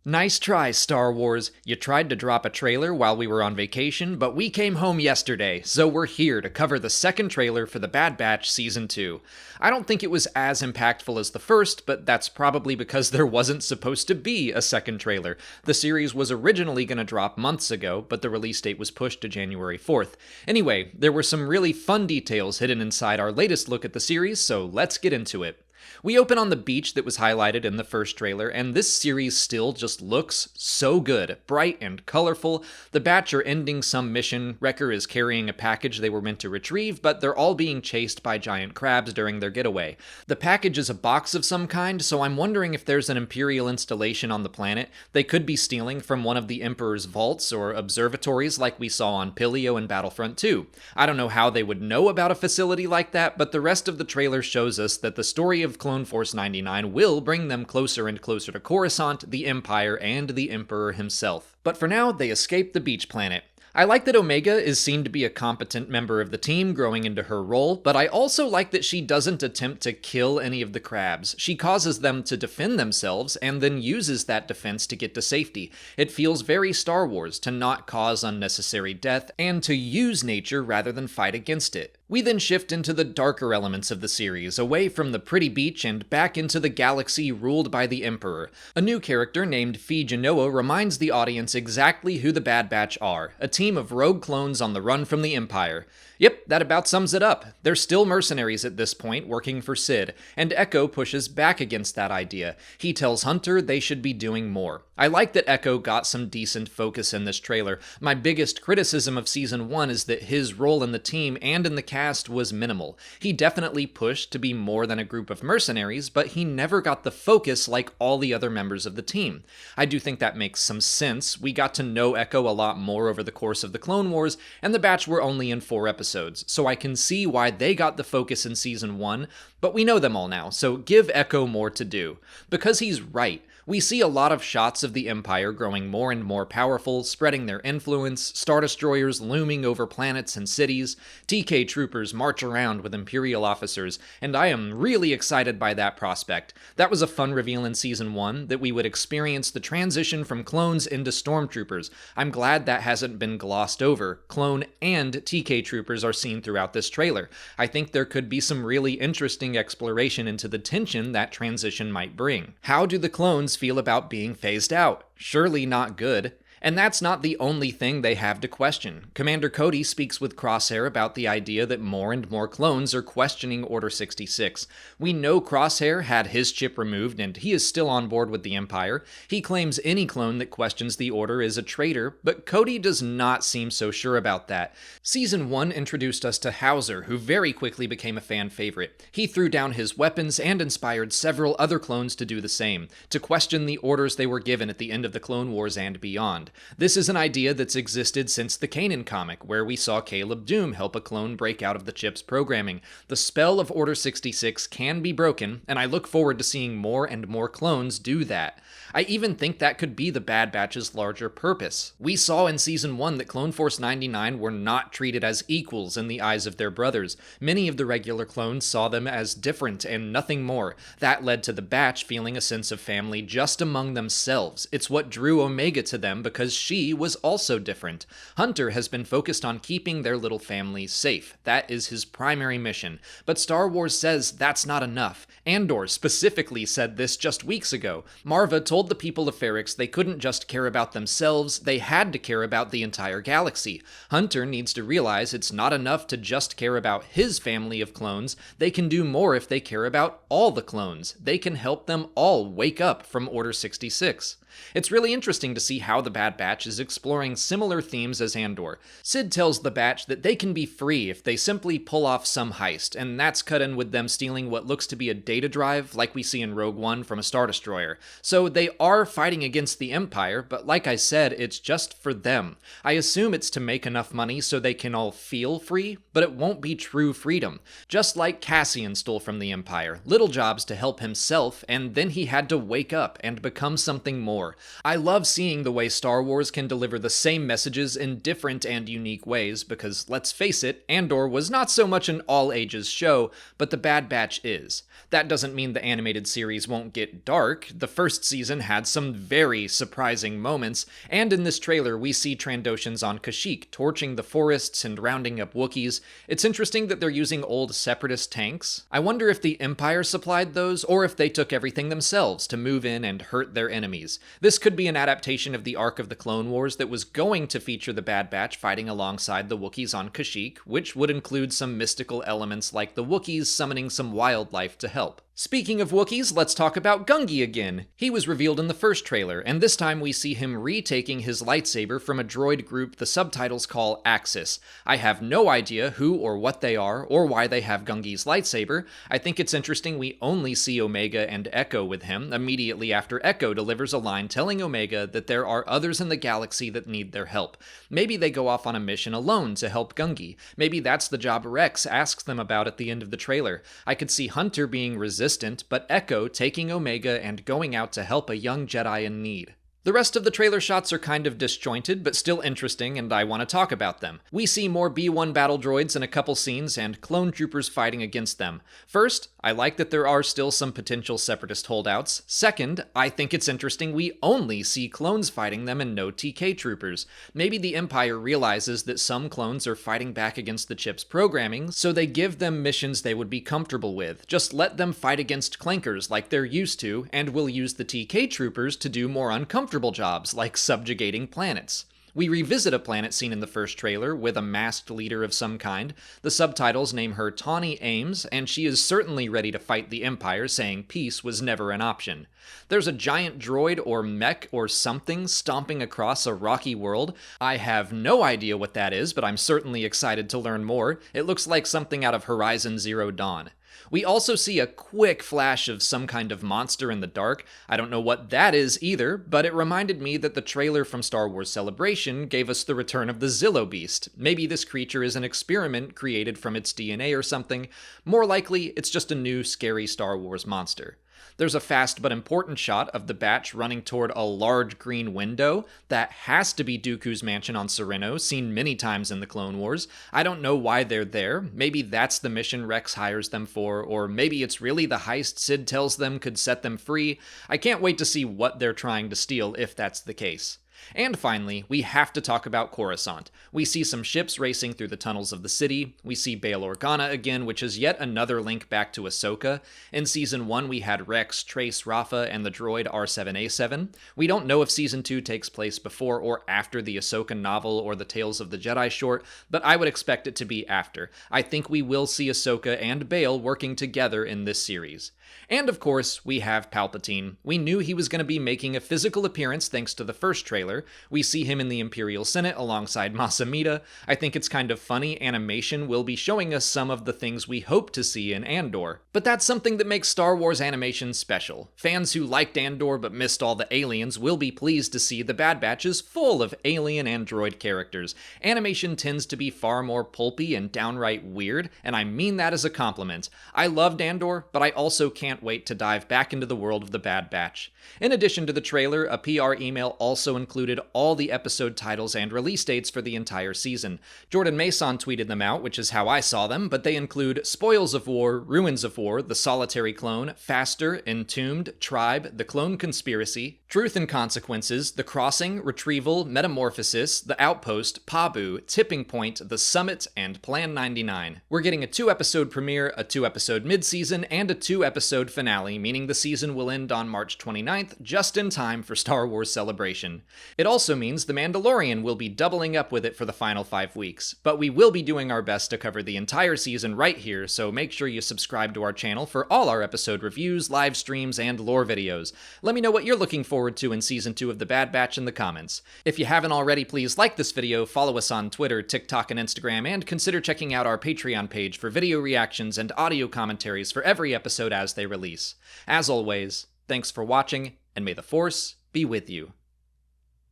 Nice try, Star Wars. You tried to drop a trailer while we were on vacation, but we came home yesterday, so we're here to cover the second trailer for The Bad Batch Season 2. I don't think it was as impactful as the first, but that's probably because there wasn't supposed to be a second trailer. The series was originally going to drop months ago, but the release date was pushed to January 4th. Anyway, there were some really fun details hidden inside our latest look at the series, so let's get into it. We open on the beach that was highlighted in the first trailer, and this series still just looks so good. Bright and colorful. The Batch are ending some mission. Wrecker is carrying a package they were meant to retrieve, but they're all being chased by giant crabs during their getaway. The package is a box of some kind, so I'm wondering if there's an Imperial installation on the planet they could be stealing from one of the Emperor's vaults or observatories like we saw on Pilio and Battlefront 2. I don't know how they would know about a facility like that, but the rest of the trailer shows us that the story of Clone Force 99 will bring them closer and closer to Coruscant, the Empire, and the Emperor himself. But for now, they escape the beach planet. I like that Omega is seen to be a competent member of the team growing into her role, but I also like that she doesn't attempt to kill any of the crabs. She causes them to defend themselves and then uses that defense to get to safety. It feels very Star Wars to not cause unnecessary death and to use nature rather than fight against it. We then shift into the darker elements of the series, away from the pretty beach and back into the galaxy ruled by the Emperor. A new character named Phee Genoa reminds the audience exactly who the Bad Batch are, a team of rogue clones on the run from the Empire. Yep, that about sums it up. They're still mercenaries at this point, working for Sid, and Echo pushes back against that idea. He tells Hunter they should be doing more. I like that Echo got some decent focus in this trailer. My biggest criticism of Season 1 is that his role in the team and in the cast was minimal. He definitely pushed to be more than a group of mercenaries, but he never got the focus like all the other members of the team. I do think that makes some sense. We got to know Echo a lot more over the course of the Clone Wars, and the Batch were only in 4 episodes, so I can see why they got the focus in Season 1, but we know them all now, so give Echo more to do. Because he's right. We see a lot of shots of the Empire growing more and more powerful, spreading their influence, Star Destroyers looming over planets and cities, TK troopers march around with Imperial officers, and I am really excited by that prospect. That was a fun reveal in Season 1, that we would experience the transition from clones into stormtroopers. I'm glad that hasn't been glossed over. Clone and TK troopers are seen throughout this trailer. I think there could be some really interesting exploration into the tension that transition might bring. How do the clones feel about being phased out? Surely not good. And that's not the only thing they have to question. Commander Cody speaks with Crosshair about the idea that more and more clones are questioning Order 66. We know Crosshair had his chip removed and he is still on board with the Empire. He claims any clone that questions the Order is a traitor, but Cody does not seem so sure about that. Season 1 introduced us to Hauser, who very quickly became a fan favorite. He threw down his weapons and inspired several other clones to do the same, to question the orders they were given at the end of the Clone Wars and beyond. This is an idea that's existed since the Kanan comic, where we saw Caleb Doom help a clone break out of the chip's programming. The spell of Order 66 can be broken, and I look forward to seeing more and more clones do that. I even think that could be the Bad Batch's larger purpose. We saw in Season 1 that Clone Force 99 were not treated as equals in the eyes of their brothers. Many of the regular clones saw them as different and nothing more. That led to the Batch feeling a sense of family just among themselves. It's what drew Omega to them because she was also different. Hunter has been focused on keeping their little family safe. That is his primary mission. But Star Wars says that's not enough. Andor specifically said this just weeks ago. Marva told the people of Ferrix they couldn't just care about themselves, they had to care about the entire galaxy. Hunter needs to realize it's not enough to just care about his family of clones. They can do more if they care about all the clones. They can help them all wake up from Order 66. It's really interesting to see how the Bad Batch is exploring similar themes as Andor. Sid tells the Batch that they can be free if they simply pull off some heist, and that's cut in with them stealing what looks to be a data drive like we see in Rogue One from a Star Destroyer. So they are fighting against the Empire, but like I said, it's just for them. I assume it's to make enough money so they can all feel free, but it won't be true freedom. Just like Cassian stole from the Empire, little jobs to help himself, and then he had to wake up and become something more. I love seeing the way Star Star Wars can deliver the same messages in different and unique ways, because let's face it, Andor was not so much an all-ages show, but The Bad Batch is. That doesn't mean the animated series won't get dark. The first season had some very surprising moments, and in this trailer we see Trandoshans on Kashyyyk torching the forests and rounding up Wookiees. It's interesting that they're using old Separatist tanks. I wonder if the Empire supplied those, or if they took everything themselves to move in and hurt their enemies. This could be an adaptation of the arc of the Clone Wars that was going to feature the Bad Batch fighting alongside the Wookiees on Kashyyyk, which would include some mystical elements like the Wookiees summoning some wildlife to help. Speaking of Wookiees, let's talk about Gungi again. He was revealed in the first trailer, and this time we see him retaking his lightsaber from a droid group the subtitles call Axis. I have no idea who or what they are, or why they have Gungi's lightsaber. I think it's interesting we only see Omega and Echo with him immediately after Echo delivers a line telling Omega that there are others in the galaxy that need their help. Maybe they go off on a mission alone to help Gungi. Maybe that's the job Rex asks them about at the end of the trailer. I could see Hunter being resistant, but Echo taking Omega and going out to help a young Jedi in need. The rest of the trailer shots are kind of disjointed, but still interesting, and I want to talk about them. We see more B-1 battle droids in a couple scenes, and clone troopers fighting against them. First, I like that there are still some potential Separatist holdouts. Second, I think it's interesting we only see clones fighting them and no TK troopers. Maybe the Empire realizes that some clones are fighting back against the chip's programming, so they give them missions they would be comfortable with. Just let them fight against clankers like they're used to, and we'll use the TK troopers to do more uncomfortable jobs like subjugating planets. We revisit a planet seen in the first trailer with a masked leader of some kind. The subtitles name her Tawny Ames, and she is certainly ready to fight the Empire, saying peace was never an option. There's a giant droid or mech or something stomping across a rocky world. I have no idea what that is, but I'm certainly excited to learn more. It looks like something out of Horizon Zero Dawn. We also see a quick flash of some kind of monster in the dark. I don't know what that is either, but it reminded me that the trailer from Star Wars Celebration gave us the return of the Zillo Beast. Maybe this creature is an experiment created from its DNA or something. More likely, it's just a new, scary Star Wars monster. There's a fast but important shot of the Batch running toward a large green window. That has to be Dooku's mansion on Sereno, seen many times in the Clone Wars. I don't know why they're there. Maybe that's the mission Rex hires them for, or maybe it's really the heist Sid tells them could set them free. I can't wait to see what they're trying to steal if that's the case. And finally, we have to talk about Coruscant. We see some ships racing through the tunnels of the city. We see Bail Organa again, which is yet another link back to Ahsoka. In Season 1, we had Rex, Trace, Rafa, and the droid R7A7. We don't know if Season 2 takes place before or after the Ahsoka novel or the Tales of the Jedi short, but I would expect it to be after. I think we will see Ahsoka and Bail working together in this series. And of course, we have Palpatine. We knew he was going to be making a physical appearance thanks to the first trailer. We see him in the Imperial Senate alongside Masamita. I think it's kind of funny animation will be showing us some of the things we hope to see in Andor. But that's something that makes Star Wars animation special. Fans who liked Andor but missed all the aliens will be pleased to see the Bad Batch is full of alien and droid characters. Animation tends to be far more pulpy and downright weird, and I mean that as a compliment. I loved Andor, but I also can't wait to dive back into the world of the Bad Batch. In addition to the trailer, a PR email also included all the episode titles and release dates for the entire season. Jordan Mason tweeted them out, which is how I saw them, but they include Spoils of War, Ruins of War, The Solitary Clone, Faster, Entombed, Tribe, The Clone Conspiracy, Truth and Consequences, The Crossing, Retrieval, Metamorphosis, The Outpost, Pabu, Tipping Point, The Summit, and Plan 99. We're getting a 2-episode premiere, a 2-episode mid-season, and a 2-episode finale, meaning the season will end on March 29th, just in time for Star Wars Celebration. It also means The Mandalorian will be doubling up with it for the final 5 weeks, but we will be doing our best to cover the entire season right here, so make sure you subscribe to our channel for all our episode reviews, live streams, and lore videos. Let me know what you're looking forward to in Season 2 of The Bad Batch in the comments. If you haven't already, please like this video, follow us on Twitter, TikTok, and Instagram, and consider checking out our Patreon page for video reactions and audio commentaries for every episode as they release. As always, thanks for watching, and may the Force be with you.